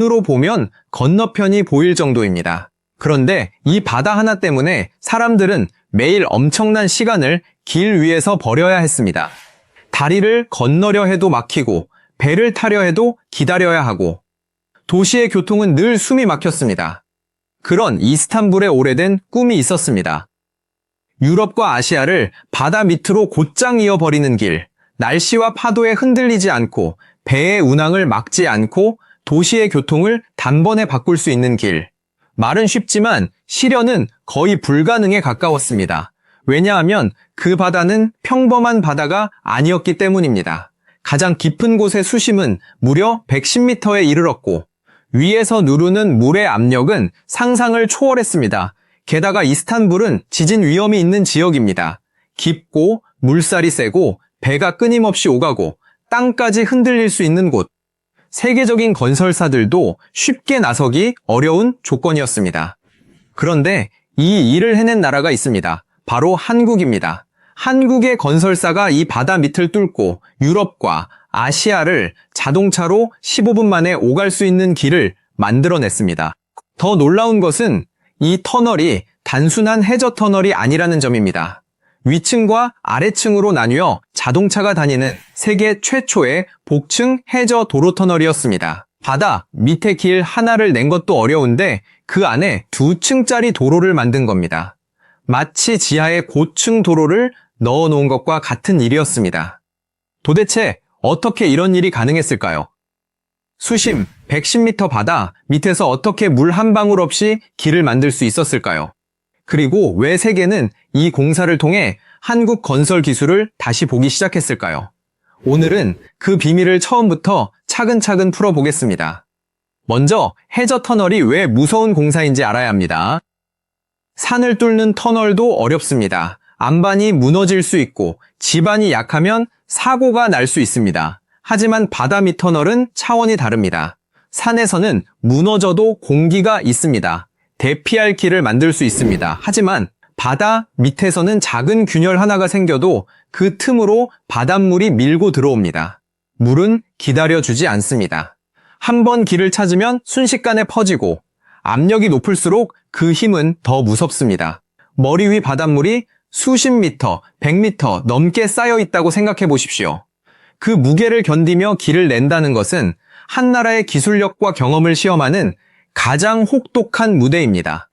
눈으로 보면 건너편이 보일 정도입니다. 그런데 이 바다 하나 때문에 사람들은 매일 엄청난 시간을 길 위에서 버려야 했습니다. 다리를 건너려 해도 막히고 배를 타려 해도 기다려야 하고 도시의 교통은 늘 숨이 막혔습니다. 그런 이스탄불의 오래된 꿈이 있었습니다. 유럽과 아시아를 바다 밑으로 곧장 이어버리는 길, 날씨와 파도에 흔들리지 않고 배의 운항을 막지 않고 도시의 교통을 단번에 바꿀 수 있는 길. 말은 쉽지만 실현은 거의 불가능에 가까웠습니다. 왜냐하면 그 바다는 평범한 바다가 아니었기 때문입니다. 가장 깊은 곳의 수심은 무려 110m에 이르렀고 위에서 누르는 물의 압력은 상상을 초월했습니다. 게다가 이스탄불은 지진 위험이 있는 지역입니다. 깊고 물살이 세고 배가 끊임없이 오가고 땅까지 흔들릴 수 있는 곳. 세계적인 건설사들도 쉽게 나서기 어려운 조건이었습니다. 그런데 이 일을 해낸 나라가 있습니다. 바로 한국입니다. 한국의 건설사가 이 바다 밑을 뚫고 유럽과 아시아를 자동차로 15분 만에 오갈 수 있는 길을 만들어냈습니다. 더 놀라운 것은 이 터널이 단순한 해저 터널이 아니라는 점입니다. 위층과 아래층으로 나뉘어 자동차가 다니는 세계 최초의 복층 해저 도로 터널이었습니다. 바다 밑에 길 하나를 낸 것도 어려운데 그 안에 2층짜리 도로를 만든 겁니다. 마치 지하에 고층 도로를 넣어놓은 것과 같은 일이었습니다. 도대체 어떻게 이런 일이 가능했을까요? 수심 110m 바다 밑에서 어떻게 물 한 방울 없이 길을 만들 수 있었을까요? 그리고 왜 세계는 이 공사를 통해 한국 건설 기술을 다시 보기 시작했을까요? 오늘은 그 비밀을 처음부터 차근차근 풀어보겠습니다. 먼저 해저 터널이 왜 무서운 공사인지 알아야 합니다. 산을 뚫는 터널도 어렵습니다. 안반이 무너질 수 있고 지반이 약하면 사고가 날 수 있습니다. 하지만 바다 밑 터널은 차원이 다릅니다. 산에서는 무너져도 공기가 있습니다. 대피할 길을 만들 수 있습니다. 하지만 바다 밑에서는 작은 균열 하나가 생겨도 그 틈으로 바닷물이 밀고 들어옵니다. 물은 기다려주지 않습니다. 한 번 길을 찾으면 순식간에 퍼지고 압력이 높을수록 그 힘은 더 무섭습니다. 머리 위 바닷물이 수십 미터, 100m 넘게 쌓여 있다고 생각해 보십시오. 그 무게를 견디며 길을 낸다는 것은 한 나라의 기술력과 경험을 시험하는 가장 혹독한 무대입니다.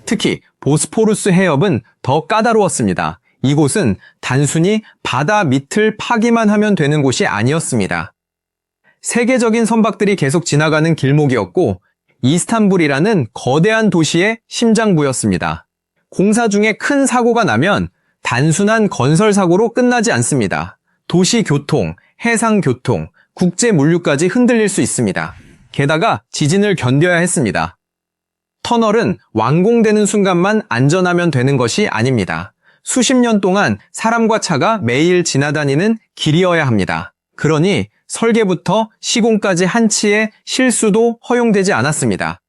특히 보스포루스 해협은 더 까다로웠습니다. 이곳은 단순히 바다 밑을 파기만 하면 되는 곳이 아니었습니다. 세계적인 선박들이 계속 지나가는 길목이었고 이스탄불이라는 거대한 도시의 심장부였습니다. 공사 중에 큰 사고가 나면 단순한 건설 사고로 끝나지 않습니다. 도시 교통, 해상 교통, 국제 물류까지 흔들릴 수 있습니다. 게다가 지진을 견뎌야 했습니다. 터널은 완공되는 순간만 안전하면 되는 것이 아닙니다. 수십 년 동안 사람과 차가 매일 지나다니는 길이어야 합니다. 그러니 설계부터 시공까지 한치의 실수도 허용되지 않았습니다.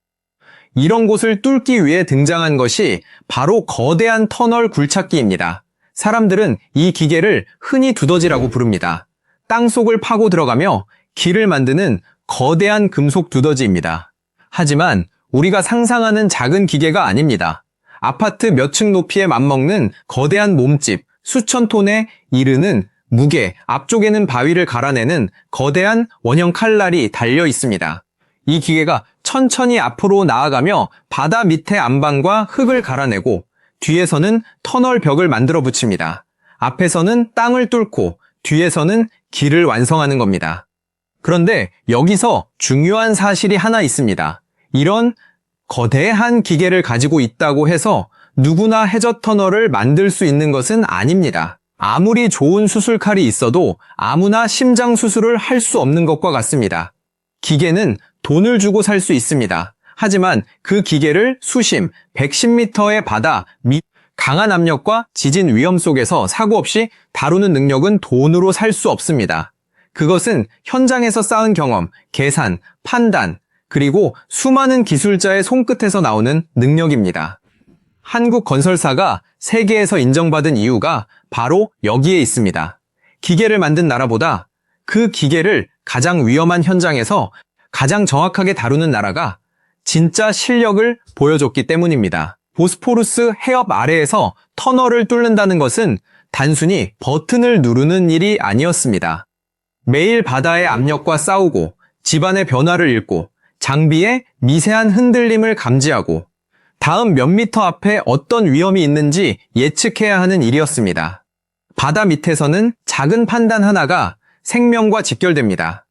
이런 곳을 뚫기 위해 등장한 것이 바로 거대한 터널 굴착기입니다. 사람들은 이 기계를 흔히 두더지라고 부릅니다. 땅속을 파고 들어가며 길을 만드는 거대한 금속 두더지입니다. 하지만 우리가 상상하는 작은 기계가 아닙니다. 아파트 몇 층 높이에 맞먹는 거대한 몸집, 수천 톤에 이르는 무게, 앞쪽에는 바위를 갈아내는 거대한 원형 칼날이 달려 있습니다. 이 기계가 천천히 앞으로 나아가며 바다 밑의 안반과 흙을 갈아내고 뒤에서는 터널 벽을 만들어 붙입니다. 앞에서는 땅을 뚫고 뒤에서는 길을 완성하는 겁니다. 그런데 여기서 중요한 사실이 하나 있습니다. 이런 거대한 기계를 가지고 있다고 해서 누구나 해저 터널을 만들 수 있는 것은 아닙니다. 아무리 좋은 수술칼이 있어도 아무나 심장 수술을 할 수 없는 것과 같습니다. 기계는 돈을 주고 살 수 있습니다. 하지만 그 기계를 수심 110m의 바다 밑 강한 압력과 지진 위험 속에서 사고 없이 다루는 능력은 돈으로 살 수 없습니다. 그것은 현장에서 쌓은 경험, 계산, 판단, 그리고 수많은 기술자의 손끝에서 나오는 능력입니다. 한국 건설사가 세계에서 인정받은 이유가 바로 여기에 있습니다. 기계를 만든 나라보다 그 기계를 가장 위험한 현장에서 가장 정확하게 다루는 나라가 진짜 실력을 보여줬기 때문입니다. 보스포루스 해협 아래에서 터널을 뚫는다는 것은 단순히 버튼을 누르는 일이 아니었습니다. 매일 바다의 압력과 싸우고 지반의 변화를 읽고 장비의 미세한 흔들림을 감지하고 다음 몇 미터 앞에 어떤 위험이 있는지 예측해야 하는 일이었습니다. 바다 밑에서는 작은 판단 하나가 생명과 직결됩니다.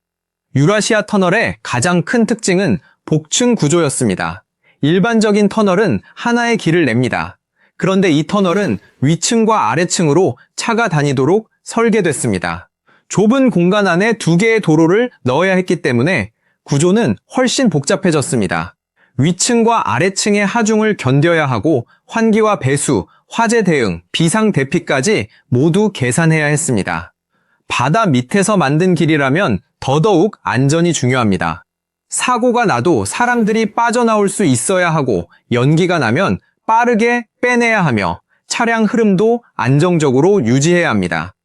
유라시아 터널의 가장 큰 특징은 복층 구조였습니다. 일반적인 터널은 하나의 길을 냅니다. 그런데 이 터널은 위층과 아래층으로 차가 다니도록 설계됐습니다. 좁은 공간 안에 두 개의 도로를 넣어야 했기 때문에 구조는 훨씬 복잡해졌습니다. 위층과 아래층의 하중을 견뎌야 하고 환기와 배수, 화재 대응, 비상 대피까지 모두 계산해야 했습니다. 바다 밑에서 만든 길이라면 더더욱 안전이 중요합니다. 사고가 나도 사람들이 빠져나올 수 있어야 하고 연기가 나면 빠르게 빼내야 하며 차량 흐름도 안정적으로 유지해야 합니다.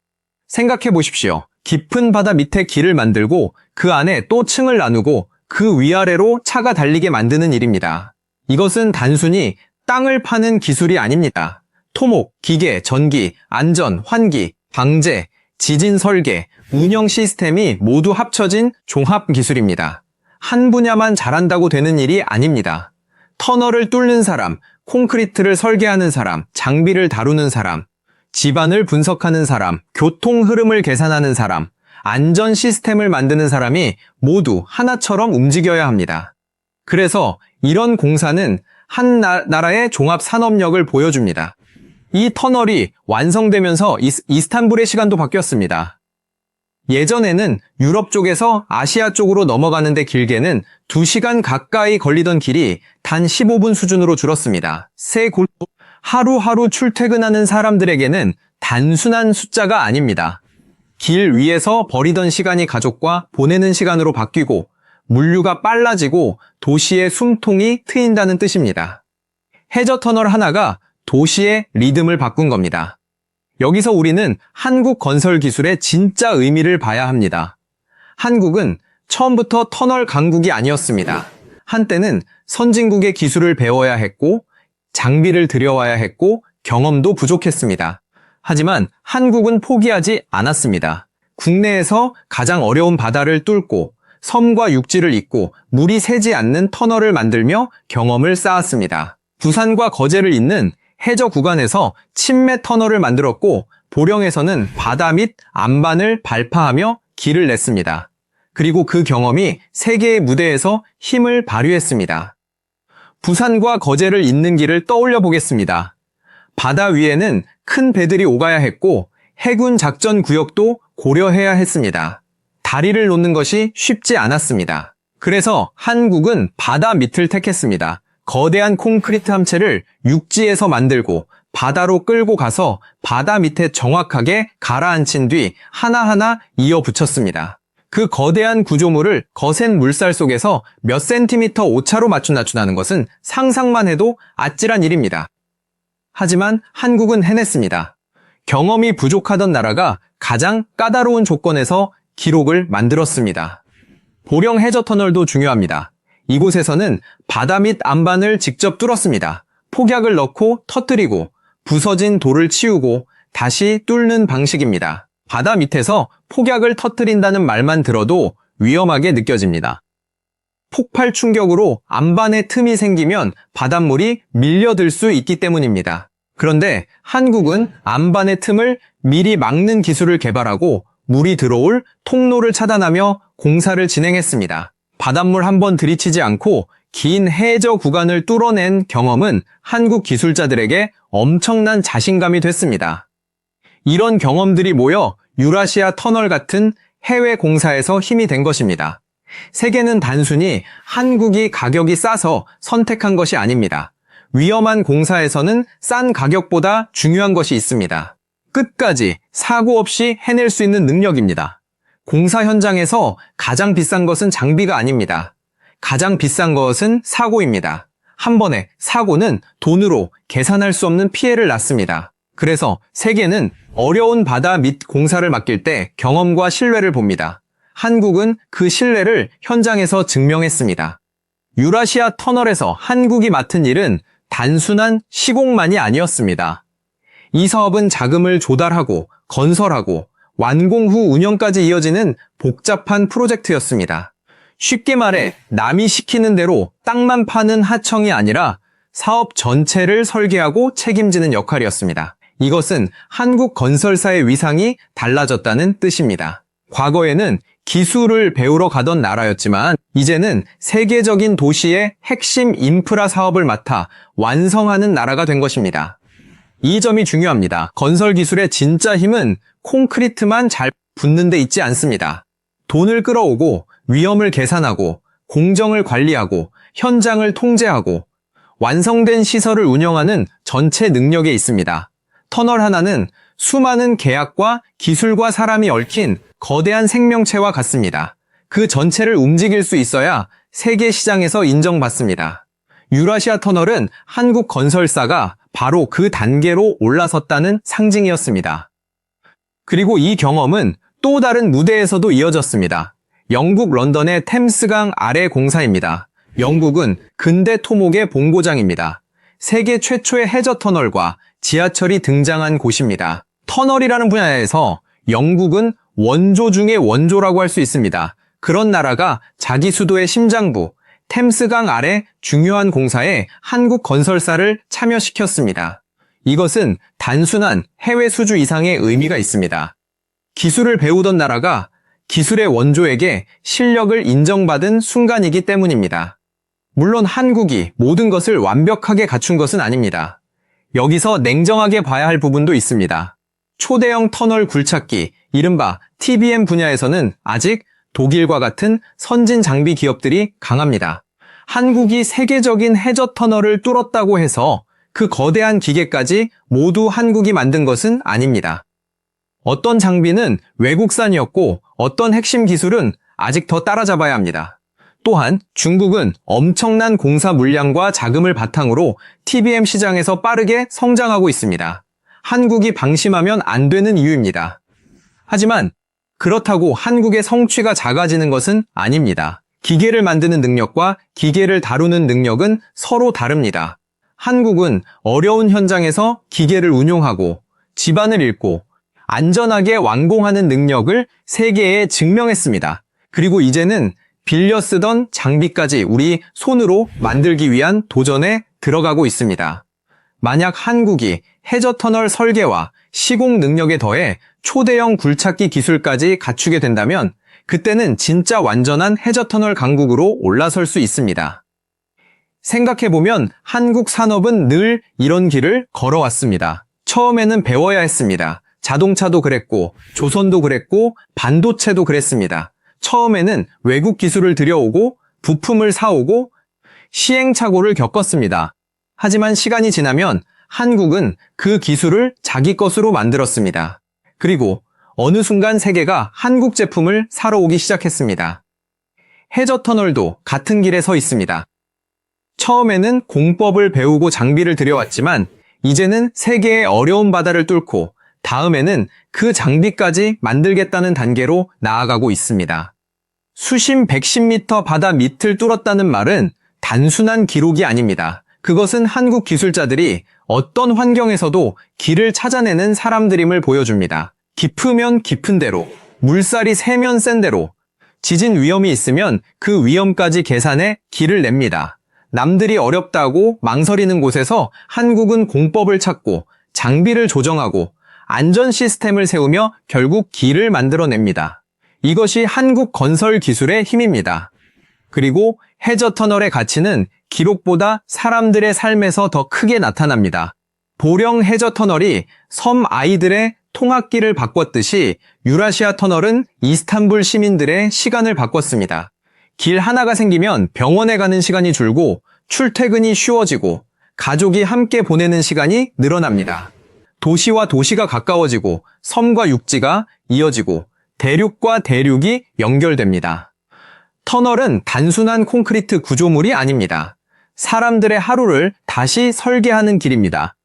생각해 보십시오. 깊은 바다 밑에 길을 만들고 그 안에 또 층을 나누고 그 위아래로 차가 달리게 만드는 일입니다. 이것은 단순히 땅을 파는 기술이 아닙니다. 토목, 기계, 전기, 안전, 환기, 방제, 지진 설계, 운영 시스템이 모두 합쳐진 종합 기술입니다. 한 분야만 잘한다고 되는 일이 아닙니다. 터널을 뚫는 사람, 콘크리트를 설계하는 사람, 장비를 다루는 사람, 지반을 분석하는 사람, 교통 흐름을 계산하는 사람, 안전 시스템을 만드는 사람이 모두 하나처럼 움직여야 합니다. 그래서 이런 공사는 한 나라의 종합 산업력을 보여줍니다. 이 터널이 완성되면서 이스탄불의 시간도 바뀌었습니다. 예전에는 유럽 쪽에서 아시아 쪽으로 넘어가는데 길게는 2시간 가까이 걸리던 길이 단 15분 수준으로 줄었습니다. 하루하루 출퇴근하는 사람들에게는 단순한 숫자가 아닙니다. 길 위에서 버리던 시간이 가족과 보내는 시간으로 바뀌고 물류가 빨라지고 도시의 숨통이 트인다는 뜻입니다. 해저터널 하나가 도시의 리듬을 바꾼 겁니다. 여기서 우리는 한국 건설 기술의 진짜 의미를 봐야 합니다. 한국은 처음부터 터널 강국이 아니었습니다. 한때는 선진국의 기술을 배워야 했고 장비를 들여와야 했고 경험도 부족했습니다. 하지만 한국은 포기하지 않았습니다. 국내에서 가장 어려운 바다를 뚫고 섬과 육지를 잇고 물이 새지 않는 터널을 만들며 경험을 쌓았습니다. 부산과 거제를 잇는 해저 구간에서 침매 터널을 만들었고 보령에서는 바다 및 안반을 발파하며 길을 냈습니다. 그리고 그 경험이 세계의 무대에서 힘을 발휘했습니다. 부산과 거제를 잇는 길을 떠올려 보겠습니다. 바다 위에는 큰 배들이 오가야 했고 해군 작전 구역도 고려해야 했습니다. 다리를 놓는 것이 쉽지 않았습니다. 그래서 한국은 바다 밑을 택했습니다. 거대한 콘크리트 함체를 육지에서 만들고 바다로 끌고 가서 바다 밑에 정확하게 가라앉힌 뒤 하나하나 이어 붙였습니다. 그 거대한 구조물을 거센 물살 속에서 몇 센티미터 오차로 맞춘다는 것은 상상만 해도 아찔한 일입니다. 하지만 한국은 해냈습니다. 경험이 부족하던 나라가 가장 까다로운 조건에서 기록을 만들었습니다. 보령 해저터널도 중요합니다. 이곳에서는 바다 밑 안반을 직접 뚫었습니다. 폭약을 넣고 터뜨리고 부서진 돌을 치우고 다시 뚫는 방식입니다. 바다 밑에서 폭약을 터뜨린다는 말만 들어도 위험하게 느껴집니다. 폭발 충격으로 안반에 틈이 생기면 바닷물이 밀려들 수 있기 때문입니다. 그런데 한국은 안반의 틈을 미리 막는 기술을 개발하고 물이 들어올 통로를 차단하며 공사를 진행했습니다. 바닷물 한 번 들이치지 않고 긴 해저 구간을 뚫어낸 경험은 한국 기술자들에게 엄청난 자신감이 됐습니다. 이런 경험들이 모여 유라시아 터널 같은 해외 공사에서 힘이 된 것입니다. 세계는 단순히 한국이 가격이 싸서 선택한 것이 아닙니다. 위험한 공사에서는 싼 가격보다 중요한 것이 있습니다. 끝까지 사고 없이 해낼 수 있는 능력입니다. 공사 현장에서 가장 비싼 것은 장비가 아닙니다. 가장 비싼 것은 사고입니다. 한 번의 사고는 돈으로 계산할 수 없는 피해를 낳습니다. 그래서 세계는 어려운 바다 밑 공사를 맡길 때 경험과 신뢰를 봅니다. 한국은 그 신뢰를 현장에서 증명했습니다. 유라시아 터널에서 한국이 맡은 일은 단순한 시공만이 아니었습니다. 이 사업은 자금을 조달하고 건설하고 완공 후 운영까지 이어지는 복잡한 프로젝트였습니다. 쉽게 말해 남이 시키는 대로 땅만 파는 하청이 아니라 사업 전체를 설계하고 책임지는 역할이었습니다. 이것은 한국 건설사의 위상이 달라졌다는 뜻입니다. 과거에는 기술을 배우러 가던 나라였지만 이제는 세계적인 도시의 핵심 인프라 사업을 맡아 완성하는 나라가 된 것입니다. 이 점이 중요합니다. 건설 기술의 진짜 힘은 콘크리트만 잘 붙는 데 있지 않습니다. 돈을 끌어오고 위험을 계산하고 공정을 관리하고 현장을 통제하고 완성된 시설을 운영하는 전체 능력에 있습니다. 터널 하나는 수많은 계약과 기술과 사람이 얽힌 거대한 생명체와 같습니다. 그 전체를 움직일 수 있어야 세계 시장에서 인정받습니다. 유라시아 터널은 한국 건설사가 바로 그 단계로 올라섰다는 상징이었습니다. 그리고 이 경험은 또 다른 무대에서도 이어졌습니다. 영국 런던의 템스강 아래 공사입니다. 영국은 근대 토목의 본고장입니다. 세계 최초의 해저 터널과 지하철이 등장한 곳입니다. 터널이라는 분야에서 영국은 원조 중의 원조라고 할 수 있습니다. 그런 나라가 자기 수도의 심장부, 템스강 아래 중요한 공사에 한국 건설사를 참여시켰습니다. 이것은 단순한 해외 수주 이상의 의미가 있습니다. 기술을 배우던 나라가 기술의 원조에게 실력을 인정받은 순간이기 때문입니다. 물론 한국이 모든 것을 완벽하게 갖춘 것은 아닙니다. 여기서 냉정하게 봐야 할 부분도 있습니다. 초대형 터널 굴착기, 이른바 TBM 분야에서는 아직 독일과 같은 선진 장비 기업들이 강합니다. 한국이 세계적인 해저 터널을 뚫었다고 해서 그 거대한 기계까지 모두 한국이 만든 것은 아닙니다. 어떤 장비는 외국산이었고 어떤 핵심 기술은 아직 더 따라잡아야 합니다. 또한 중국은 엄청난 공사 물량과 자금을 바탕으로 TBM 시장에서 빠르게 성장하고 있습니다. 한국이 방심하면 안 되는 이유입니다. 하지만 그렇다고 한국의 성취가 작아지는 것은 아닙니다. 기계를 만드는 능력과 기계를 다루는 능력은 서로 다릅니다. 한국은 어려운 현장에서 기계를 운용하고 집안을 읽고 안전하게 완공하는 능력을 세계에 증명했습니다. 그리고 이제는 빌려 쓰던 장비까지 우리 손으로 만들기 위한 도전에 들어가고 있습니다. 만약 한국이 해저터널 설계와 시공 능력에 더해 초대형 굴착기 기술까지 갖추게 된다면 그때는 진짜 완전한 해저터널 강국으로 올라설 수 있습니다. 생각해보면 한국 산업은 늘 이런 길을 걸어왔습니다. 처음에는 배워야 했습니다. 자동차도 그랬고 조선도 그랬고 반도체도 그랬습니다. 처음에는 외국 기술을 들여오고 부품을 사오고 시행착오를 겪었습니다. 하지만 시간이 지나면 한국은 그 기술을 자기 것으로 만들었습니다. 그리고 어느 순간 세계가 한국 제품을 사러 오기 시작했습니다. 해저터널도 같은 길에 서 있습니다. 처음에는 공법을 배우고 장비를 들여왔지만 이제는 세계의 어려운 바다를 뚫고 다음에는 그 장비까지 만들겠다는 단계로 나아가고 있습니다. 수심 110m 바다 밑을 뚫었다는 말은 단순한 기록이 아닙니다. 그것은 한국 기술자들이 어떤 환경에서도 길을 찾아내는 사람들임을 보여줍니다. 깊으면 깊은 대로, 물살이 세면 센 대로, 지진 위험이 있으면 그 위험까지 계산해 길을 냅니다. 남들이 어렵다고 망설이는 곳에서 한국은 공법을 찾고 장비를 조정하고 안전 시스템을 세우며 결국 길을 만들어냅니다. 이것이 한국 건설 기술의 힘입니다. 그리고 해저터널의 가치는 기록보다 사람들의 삶에서 더 크게 나타납니다. 보령 해저터널이 섬 아이들의 통학길을 바꿨듯이 유라시아 터널은 이스탄불 시민들의 시간을 바꿨습니다. 길 하나가 생기면 병원에 가는 시간이 줄고 출퇴근이 쉬워지고 가족이 함께 보내는 시간이 늘어납니다. 도시와 도시가 가까워지고 섬과 육지가 이어지고 대륙과 대륙이 연결됩니다. 터널은 단순한 콘크리트 구조물이 아닙니다. 사람들의 하루를 다시 설계하는 길입니다.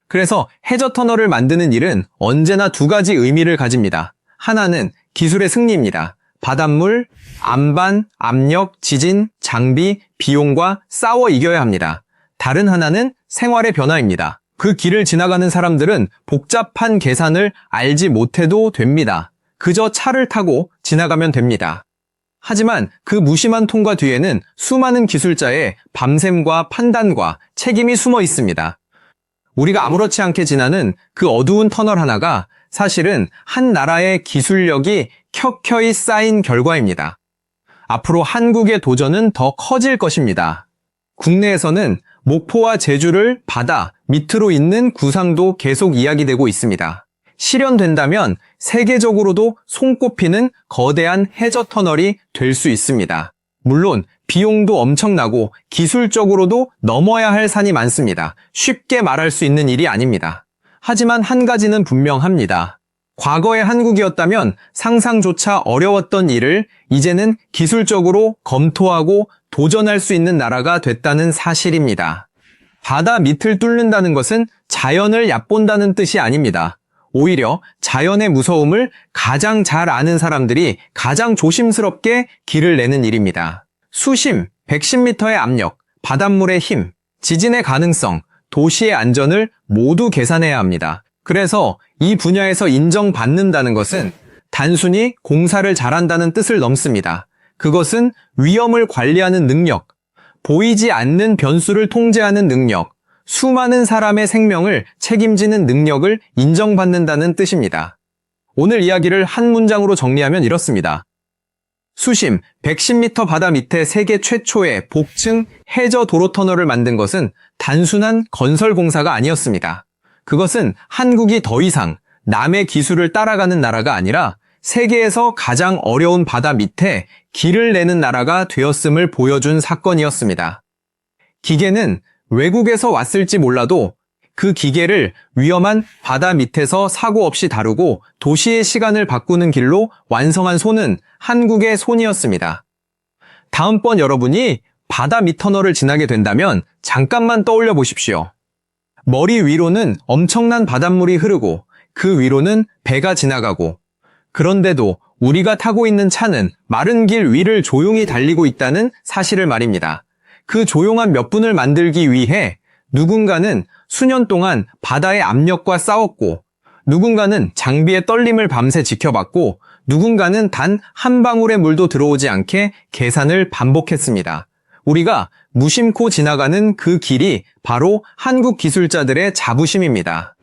그래서 해저터널을 만드는 일은 언제나 두 가지 의미를 가집니다. 하나는 기술의 승리입니다. 바닷물, 안반, 압력, 지진, 장비, 비용과 싸워 이겨야 합니다. 다른 하나는 생활의 변화입니다. 그 길을 지나가는 사람들은 복잡한 계산을 알지 못해도 됩니다. 그저 차를 타고 지나가면 됩니다. 하지만 그 무심한 통과 뒤에는 수많은 기술자의 밤샘과 판단과 책임이 숨어 있습니다. 우리가 아무렇지 않게 지나는 그 어두운 터널 하나가 사실은 한 나라의 기술력이 켜켜이 쌓인 결과입니다. 앞으로 한국의 도전은 더 커질 것입니다. 국내에서는 목포와 제주를 바다 밑으로 잇는 구상도 계속 이야기되고 있습니다. 실현된다면 세계적으로도 손꼽히는 거대한 해저 터널이 될 수 있습니다. 물론 비용도 엄청나고 기술적으로도 넘어야 할 산이 많습니다. 쉽게 말할 수 있는 일이 아닙니다. 하지만 한 가지는 분명합니다. 과거의 한국이었다면 상상조차 어려웠던 일을 이제는 기술적으로 검토하고 도전할 수 있는 나라가 됐다는 사실입니다. 바다 밑을 뚫는다는 것은 자연을 얕본다는 뜻이 아닙니다. 오히려 자연의 무서움을 가장 잘 아는 사람들이 가장 조심스럽게 길을 내는 일입니다. 수심, 110m의 압력, 바닷물의 힘, 지진의 가능성, 도시의 안전을 모두 계산해야 합니다. 그래서 이 분야에서 인정받는다는 것은 단순히 공사를 잘한다는 뜻을 넘습니다. 그것은 위험을 관리하는 능력, 보이지 않는 변수를 통제하는 능력, 수많은 사람의 생명을 책임지는 능력을 인정받는다는 뜻입니다. 오늘 이야기를 한 문장으로 정리하면 이렇습니다. 수심 110m 바다 밑에 세계 최초의 복층 해저 도로 터널을 만든 것은 단순한 건설 공사가 아니었습니다. 그것은 한국이 더 이상 남의 기술을 따라가는 나라가 아니라 세계에서 가장 어려운 바다 밑에 길을 내는 나라가 되었음을 보여준 사건이었습니다. 기계는 외국에서 왔을지 몰라도 그 기계를 위험한 바다 밑에서 사고 없이 다루고 도시의 시간을 바꾸는 길로 완성한 손은 한국의 손이었습니다. 다음번 여러분이 바다 밑 터널을 지나게 된다면 잠깐만 떠올려 보십시오. 머리 위로는 엄청난 바닷물이 흐르고 그 위로는 배가 지나가고 그런데도 우리가 타고 있는 차는 마른 길 위를 조용히 달리고 있다는 사실을 말입니다. 그 조용한 몇 분을 만들기 위해 누군가는 수년 동안 바다의 압력과 싸웠고 누군가는 장비의 떨림을 밤새 지켜봤고 누군가는 단 한 방울의 물도 들어오지 않게 계산을 반복했습니다. 우리가 무심코 지나가는 그 길이 바로 한국 기술자들의 자부심입니다.